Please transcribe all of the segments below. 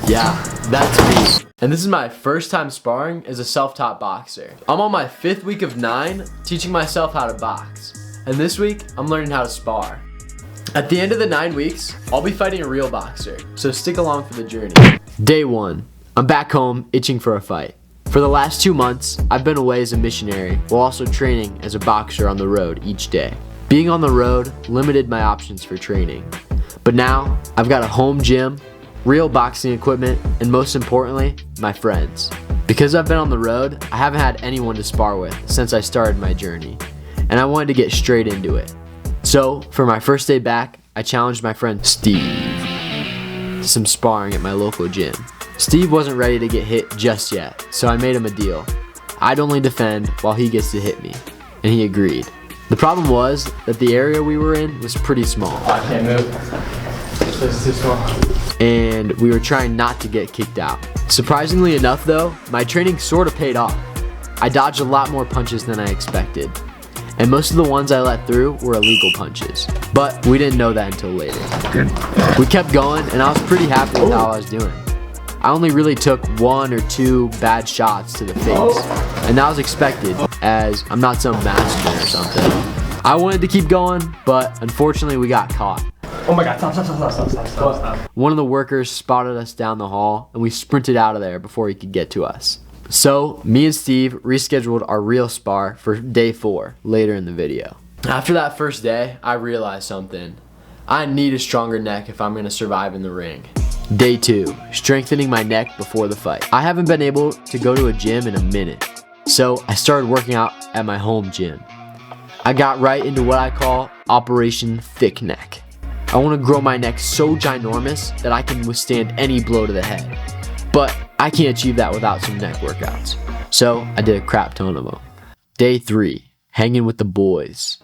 Yeah, that's me. And this is my first time sparring as a self-taught boxer. I'm on my 5th week of 9 teaching myself how to box. And this week, I'm learning how to spar. At the end of the 9 weeks, I'll be fighting a real boxer, so stick along for the journey. Day 1, I'm back home itching for a fight. For the last 2 months, I've been away as a missionary while also training as a boxer on the road each day. Being on the road limited my options for training. But now, I've got a home gym, real boxing equipment, and most importantly, my friends. Because I've been on the road, I haven't had anyone to spar with since I started my journey, and I wanted to get straight into it. So, for my first day back, I challenged my friend Steve to some sparring at my local gym. Steve wasn't ready to get hit just yet, so I made him a deal. I'd only defend while he gets to hit me, and he agreed. The problem was that the area we were in was pretty small. I can't move. This is too small. And we were trying not to get kicked out. Surprisingly enough though, my training sort of paid off. I dodged a lot more punches than I expected. And most of the ones I let through were illegal punches. But we didn't know that until later. We kept going and I was pretty happy with how I was doing. I only really took 1 or 2 bad shots to the face. And that was expected, as I'm not some master or something. I wanted to keep going, but unfortunately we got caught. Oh my god, stop. One of the workers spotted us down the hall and we sprinted out of there before he could get to us. So me and Steve rescheduled our real spar for day 4 later in the video. After that first day, I realized something. I need a stronger neck if I'm gonna survive in the ring. Day 2, strengthening my neck before the fight. I haven't been able to go to a gym in a minute, so I started working out at my home gym. I got right into what I call Operation Thick Neck. I want to grow my neck so ginormous that I can withstand any blow to the head. But I can't achieve that without some neck workouts. So I did a crap ton of them. Day 3, hanging with the boys.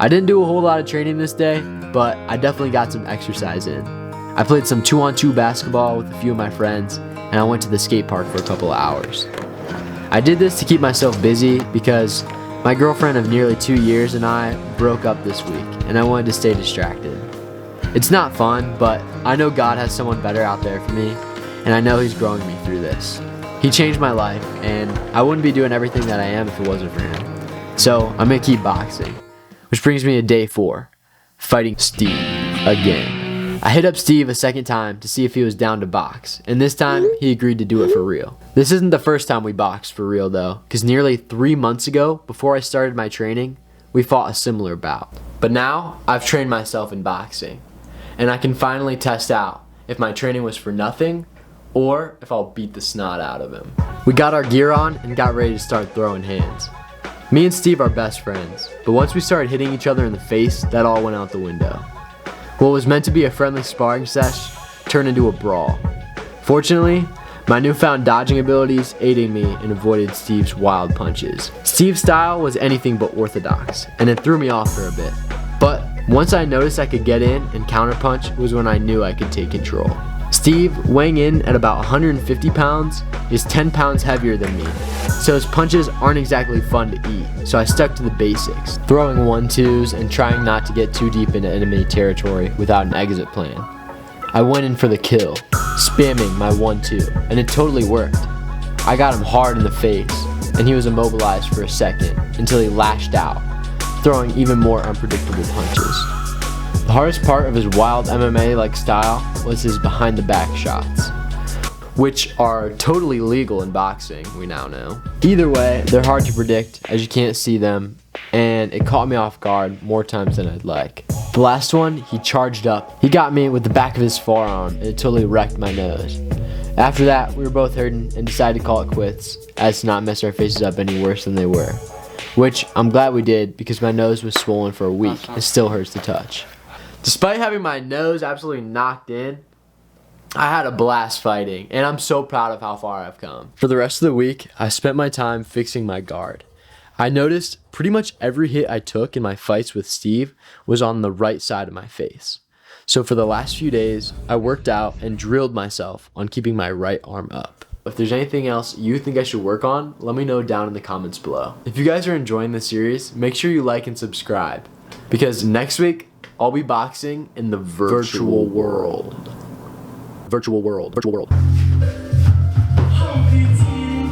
I didn't do a whole lot of training this day, but I definitely got some exercise in. I played some 2-on-2 basketball with a few of my friends, and I went to the skate park for a couple of hours. I did this to keep myself busy because my girlfriend of nearly 2 years and I broke up this week, and I wanted to stay distracted. It's not fun, but I know God has someone better out there for me, and I know He's growing me through this. He changed my life, and I wouldn't be doing everything that I am if it wasn't for Him. So I'm gonna keep boxing. Which brings me to day 4, fighting Steve again. I hit up Steve a second time to see if he was down to box, and this time he agreed to do it for real. This isn't the first time we boxed for real though, because nearly 3 months ago, before I started my training, we fought a similar bout. But now, I've trained myself in boxing, and I can finally test out if my training was for nothing, or if I'll beat the snot out of him. We got our gear on and got ready to start throwing hands. Me and Steve are best friends, but once we started hitting each other in the face, that all went out the window. What was meant to be a friendly sparring sesh turned into a brawl. Fortunately, my newfound dodging abilities aided me and avoided Steve's wild punches. Steve's style was anything but orthodox, and it threw me off for a bit. But once I noticed I could get in and counterpunch was when I knew I could take control. Steve, weighing in at about 150 pounds, is 10 pounds heavier than me, so his punches aren't exactly fun to eat, so I stuck to the basics, throwing 1-2s and trying not to get too deep into enemy territory without an exit plan. I went in for the kill, spamming my 1-2, and it totally worked. I got him hard in the face, and he was immobilized for a second until he lashed out, throwing even more unpredictable punches. The hardest part of his wild MMA-like style was his behind-the-back shots, which are totally legal in boxing, we now know. Either way, they're hard to predict as you can't see them, and it caught me off guard more times than I'd like. The last one, he charged up. He got me with the back of his forearm, and it totally wrecked my nose. After that, we were both hurting and decided to call it quits, as to not mess our faces up any worse than they were. Which, I'm glad we did, because my nose was swollen for a week. It still hurts to touch. Despite having my nose absolutely knocked in, I had a blast fighting, and I'm so proud of how far I've come. For the rest of the week, I spent my time fixing my guard. I noticed pretty much every hit I took in my fights with Steve was on the right side of my face. So for the last few days, I worked out and drilled myself on keeping my right arm up. If there's anything else you think I should work on, let me know down in the comments below. If you guys are enjoying this series, make sure you like and subscribe, because next week, I'll be boxing in the virtual world. virtual world.